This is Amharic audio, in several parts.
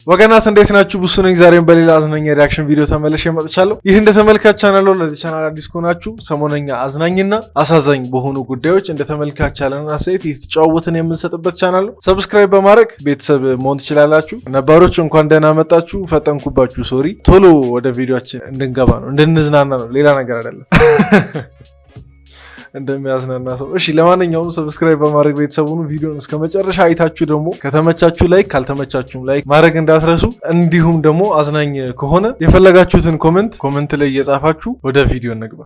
ወገናት እንዴት ናችሁ? ቡሱ ነኝ። ዛሬም በሌላ አዝናኝ ሪአክሽን ቪዲዮ ተመልሼ መጥቻለሁ። ይህ እንደ ተመልካች ቻናል ነው። ለዚህ ቻናል አዲስ ከሆናችሁ ሰሞነኛ አዝናኝና አሳዛኝ በሆኑ ጉዳዮች እንደ ተመልካች ቻናልና አስተያየት እየተጨዋወትን የምንሰጥበት ቻናል ነው። ሰብስክራይብ በማድረግ ቤተሰብ መሆን ትችላላችሁ። ነባሮች እንኳን ደህና መጣችሁ። ፈጠንኩባችሁ፣ ሶሪ። ቶሎ ወደ ቪዲዮአችን እንድንገባ ነው፣ እንድንዝናና ነው፣ ሌላ ነገር አይደለም። እንደሚያዝናና ሰው። እሺ ለማንኛውም ሰብስክራይብ በማድረግ ቤተሰቡን ቪዲዮን እስከ መጨረሻ አይታችሁ ደግሞ ከተመቻችሁ ላይክ፣ ካልተመቻችሁም ላይክ ማድረግ እንዳትረሱ። እንዲሁም ደግሞ አዝናኝ ከሆነ የፈለጋችሁትን ኮሜንት ላይ እየጻፋችሁ ወደ ቪዲዮ እንግባ።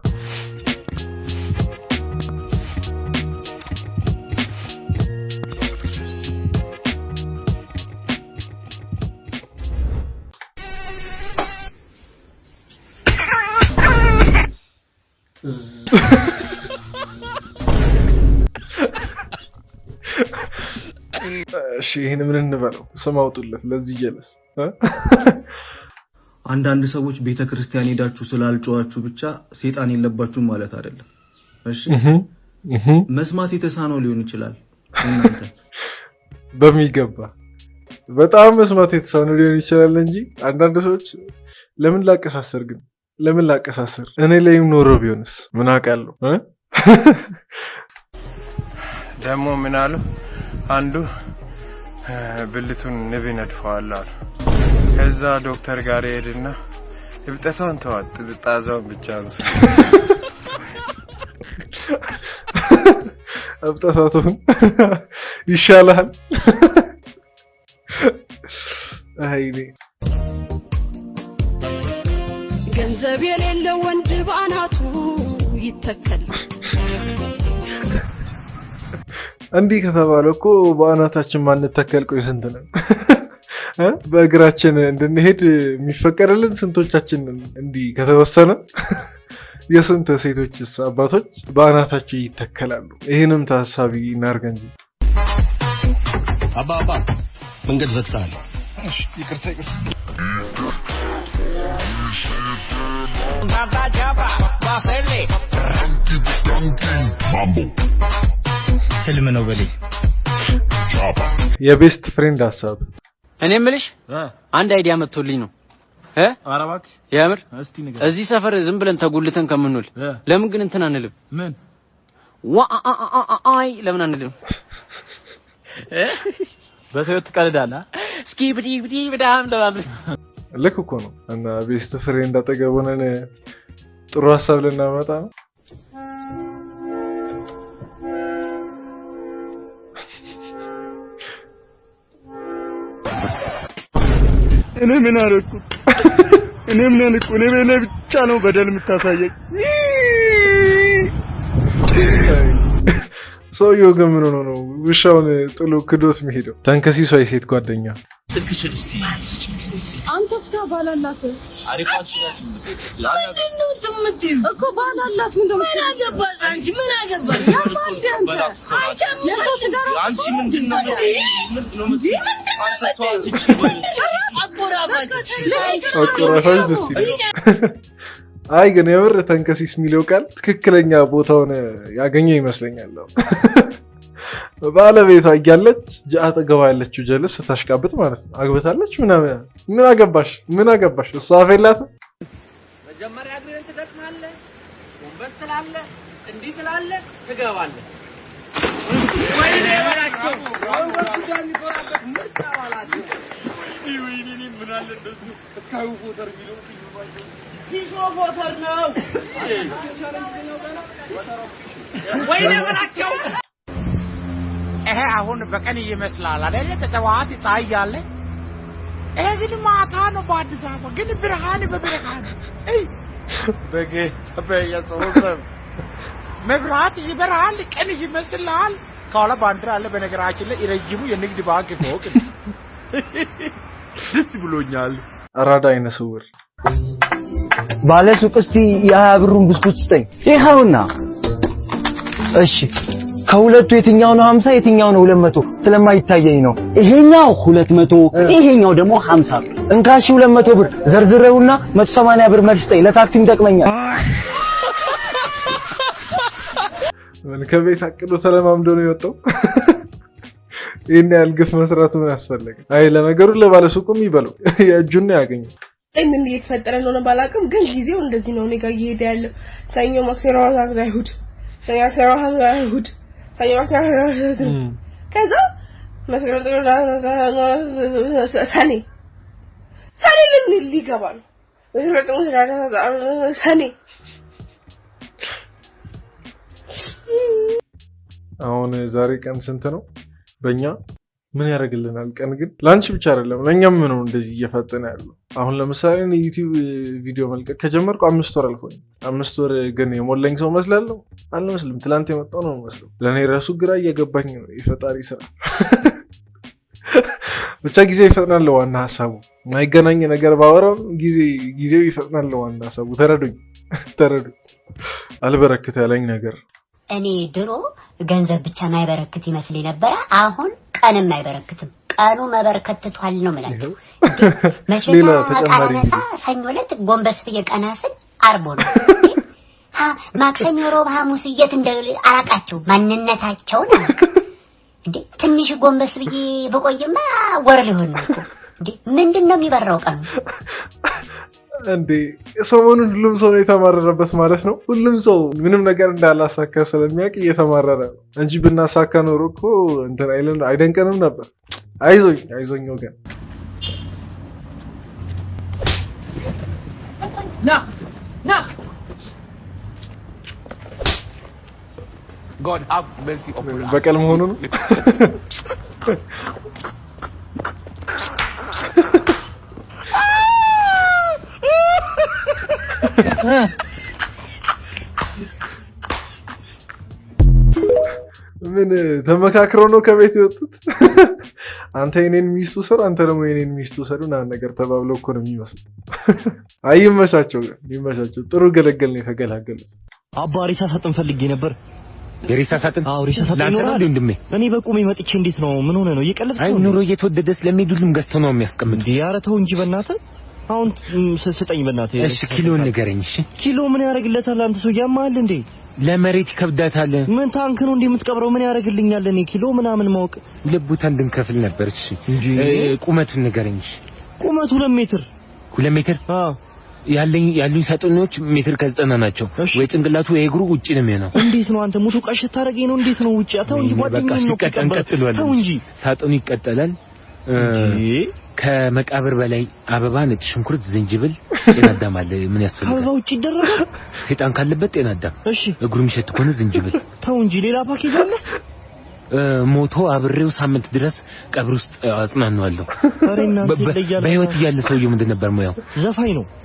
እሺ ይሄን ምን እንበለው? ስም አውጡለት ለዚህ ጀለስ። አንዳንድ ሰዎች ቤተክርስቲያን ሄዳችሁ ስላልጨዋችሁ ብቻ ሰይጣን የለባችሁም ማለት አይደለም። እሺ መስማት የተሳነው ሊሆን ይችላል። እናንተ በሚገባ በጣም መስማት የተሳነው ሊሆን ይችላል እንጂ አንዳንድ ሰዎች ለምን ላቀሳሰር እኔ ላይም ኖሮ ቢሆንስ ምን አውቃለሁ። ደግሞ ምን አሉ አንዱ ብልቱን ንብ ነድፈዋል አሉ። ከዛ ዶክተር ጋር ሄድና እብጠቷን ተዋጥ ጥጣዛውን ብቻ ነው እብጠቷን ይሻላል። አይኔ ገንዘብ የሌለው ወንድ ባናቱ ይተከል። እንዲህ ከተባለ እኮ በአናታችን ማንተከል ቆይ ስንት ነው? በእግራችን እንድንሄድ የሚፈቀድልን ስንቶቻችን እንዲህ ከተወሰነ የስንት ሴቶችስ አባቶች በአናታቸው ይተከላሉ? ይህንም ታሳቢ እናርገ እንጂ። አባ መንገድ ዘግተሃል። እሺ ይቅርታ ህልም ነው በለኝ። የቤስት ፍሬንድ ሐሳብ እኔ ምልሽ አንድ አይዲያ መጥቶልኝ ነው። አራባክ ያምር እዚህ ሰፈር ዝም ብለን ተጉልተን ከምንውል ለምን ግን እንትን አንልም? ምን አይ ለምን አንልም? በሰው ትቀልዳለህ? እስኪ ብዲ በጣም ለማለት ልክ እኮ ነው። እና ቤስት ፍሬንድ አጠገብ ሆነን ጥሩ ሐሳብ ልናመጣ ነው። እኔ ምን አደረኩ? እኔ ብቻ ነው በደል የምታሳየኝ። ሰውየው ግን ምን ሆኖ ነው ውሻውን ጥሎ ክዶት የሚሄደው? ተንከሲሷ የሴት ጓደኛ ስልክሽን እስቲ አንተ ፍታ ባላላት አሪፋት ምንድነው ትምትይ እኮ ባላላት ምን አገባሽ አንቺ? ምን አገባሽ? አንቺ ምንድነው አቆራፋሽ ደስ ይላል። አይ ግን የምር ተንከሲስ የሚለው ቃል ትክክለኛ ቦታውን ያገኘ ይመስለኛል። ባለቤቷ እያለች አጠገቧ ያለችው ጀለስ ስታሽቃብጥ ማለት ነው። አግብታለች ምናምን ምን አገባሽ? እሷ አፈላት መጀመሪያ ግን ትደክማለህ፣ ወንበስ ትላለህ፣ እንዲህ ትላለህ፣ ትገባለህ። ወይኔ በላቸው ወንበስ ዳን ይቆራበት ምርጥ አባላችሁ ወይኔ ምን አለ እንደሱ እስካው ፎተር ቢለው ፊሾ ፎተር ነው። ወይኔ በላቸው ይሄ አሁን በቀን ይመስላል አይደል? ተጠዋት ይታያል። ይሄ ግን ማታ ነው በአዲስ አበባ ግን ብርሃን በብርሃን በየጾም መብራት ይበራል፣ ቀን ይመስላል። ካለ ባንዲራ አለ። በነገራችን ላይ ረጅሙ የንግድ ባንክ ፎቅ ደስ ብሎኛል። አራዳ አይነ ስውር ባለ ሱቅ እስቲ የ20 ብሩን ብስኩት ስጠኝ። ይኸውና። እሺ ከሁለቱ የትኛው ነው 50 የትኛው ነው 200? ስለማይታየኝ ነው። ይሄኛው 200 ይሄኛው ደግሞ 50 ብር። እንካሽ 200 ብር ዘርዝረውና 180 ብር መልስ ስጠኝ። ለታክሲም ጠቅመኛል። ምን ከቤት አቅዶ ሰላም አምዶ ነው የወጣው? ይሄን ያህል ግፍ መስራቱ ምን ያስፈልግ? አይ ለነገሩ ለባለሱቁም ይበለው የእጁን ነው ያገኘው። ምን እየተፈጠረ ነው ባላቅም ግን ጊዜው እንደዚህ ነው። እኔ ጋር እየሄደ ያለው ሰኞ ማክሰኞ ሐሙስ አይሁድ ሰኞ አይሁድ ሰኞ ማክሰኞ ከዛ መስከረም ሰኔ ምን ሊገባ ነው? ሰኔ አሁን ዛሬ ቀን ስንት ነው በእኛ? ምን ያደርግልናል ቀን? ግን ላንቺ ብቻ አይደለም ለኛም ነው እንደዚህ እየፈጠነ ያለው። አሁን ለምሳሌ እኔ ዩቲዩብ ቪዲዮ መልቀቅ ከጀመርኩ 5 ወር አልፎኝ። 5 ወር ግን የሞላኝ ሰው መስላለሁ? አልመስልም። ትላንት የመጣው ነው መስለው። ለኔ ራሱ ግራ እየገባኝ ነው የፈጣሪ ስራ። ብቻ ጊዜ ይፈጥናል ዋና ሐሳቡ። ማይገናኝ ነገር ባወራም ጊዜው ይፈጥናል ዋና ሐሳቡ። ተረዱኝ። አልበረክት ያለኝ ነገር እኔ ድሮ ገንዘብ ብቻ ማይበረክት ይመስል ነበር። አሁን ቀንም አይበረክትም። ቀኑ መበረከት ትቷል ነው ማለት። ሌላ ተጨማሪ ሰኞ ዕለት ጎንበስ ብዬ ቀና ስል ዓርብ ነው። ማክሰኞ፣ ሮብ፣ ሐሙስ የት አላቃቸው ማንነታቸውን እንዴ ትንሽ ጎንበስ ብዬ በቆይማ ወር ሊሆን ነው እንዴ። ምንድነው የሚበራው ቀኑ? እንዴ ሰሞኑን ሁሉም ሰው ነው የተማረረበት ማለት ነው። ሁሉም ሰው ምንም ነገር እንዳላሳካ ስለሚያውቅ እየተማረረ ነው እንጂ ብናሳካ ኖሮ እኮ እንትን አይደንቀንም ነበር። አይዞኝ ወገን። በቀል መሆኑ ነው። ምን ተመካክረው ነው ከቤት የወጡት? አንተ የኔን ሚስቱ ሰር፣ አንተ ደግሞ የኔን ሚስቱ ሰር እና ነገር ተባብለው እኮ ነው የሚመስለው። አይመቻቸው፣ ይመቻቸው። ጥሩ ገለገል ነው የተገላገሉት። አባ ሪሳ ሳጥን ፈልጌ ነበር። የሪሳ ሳጥን? አዎ ሪሳ ሳጥን ነው ወንድሜ። እኔ በቁሜ መጥቼ እንዴት ነው? ምን ሆነ ነው? እየቀለድክ ነው? አይ ኑሮ እየተወደደ ስለሚሄዱልም ገዝተው ነው የሚያስቀምጡ። ኧረ ተው እንጂ በእናትህ። አሁን ስጠኝ በእናትህ። እሺ ኪሎን ንገረኝ። እሺ ኪሎ ምን ያደርግለታል? አንተ ሰው ያማል እንዴ? ለመሬት ይከብዳታል። ምን ታንክ ነው እንዴ የምትቀብረው? ምን ያደርግልኛል? እኔ ኪሎ ምናምን ማወቅ ልቡታ እንድንከፍል ነበር። እሺ ቁመቱን ንገረኝ። እሺ ቁመቱ 2 ሜትር። 2 ሜትር? አዎ ያሉኝ ሳጥኖች ሜትር ከ90 ናቸው። ወይ ጭንቅላቱ ወይ እግሩ ውጪ ነው የሚሆነው። እንዴት ነው አንተ ሙቱ ቃሽ ታረገኝ ነው? እንዴት ነው ውጪ? አታው እንጂ ጓደኛዬ ነው። ቀጥሏል። ተው እንጂ ሳጥኑ ይቀጠላል። ከመቃብር በላይ አበባ፣ ነጭ ሽንኩርት፣ ዝንጅብል፣ ጤና አዳም አለ። ምን ያስፈልጋል? አበባ ውጪ ይደረጋል። ሰይጣን ካለበት ጤና አዳም። እሺ እግሩ የሚሸት ከሆነ ዝንጅብል። ተው እንጂ ሌላ ፓኬጅ አለ። ሞቶ አብሬው ሳምንት ድረስ ቀብር ውስጥ አጽናናዋለሁ። በህይወት እያለ ሰውየው ምንድን ነበር ሙያው?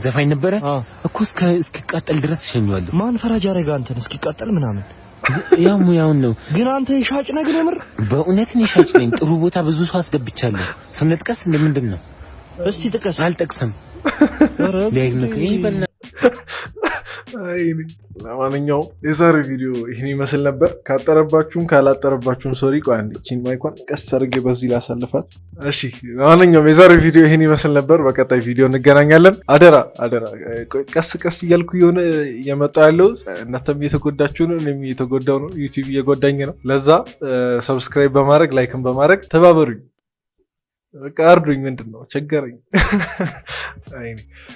ዘፋኝ ነበረ እኮ። እስኪቃጠል ድረስ ሸኘዋለሁ። ማን ፈራጅ አደረገ አንተን እስኪቃጠል ምናምን? ያው ሙያውን ነው። ግን አንተ ሻጭ ነህ? ግን የምር በእውነት ነው ሻጭ ነኝ። ጥሩ ቦታ ብዙ ሰው አስገብቻለሁ። ስንጥቀስ ምንድን ነው? እስቲ ጥቀስ። አልጠቅስም። ለማንኛውም የዛሬው ቪዲዮ ይህን ይመስል ነበር። ካጠረባችሁም ካላጠረባችሁም ሶሪ። ቆይ አንዴ እቺን ማይኳን ቀስ አድርጌ በዚህ ላሳልፋት። እሺ ለማንኛውም የዛሬው ቪዲዮ ይህን ይመስል ነበር። በቀጣይ ቪዲዮ እንገናኛለን። አደራ ቀስ እያልኩ የሆነ እየመጣ ያለው እናንተም እየተጎዳችሁ ነው፣ እኔም እየተጎዳው ነው። ዩቲዩብ እየጎዳኝ ነው። ለዛ ሰብስክራይብ በማድረግ ላይክን በማድረግ ተባበሩኝ። በቃ አርዱኝ። ምንድን ነው ቸገረኝ።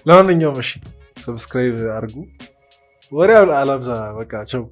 ለማንኛውም እሺ ሰብስክራይብ አድርጉ። ወሬ አላብዛ። በቃ ቸው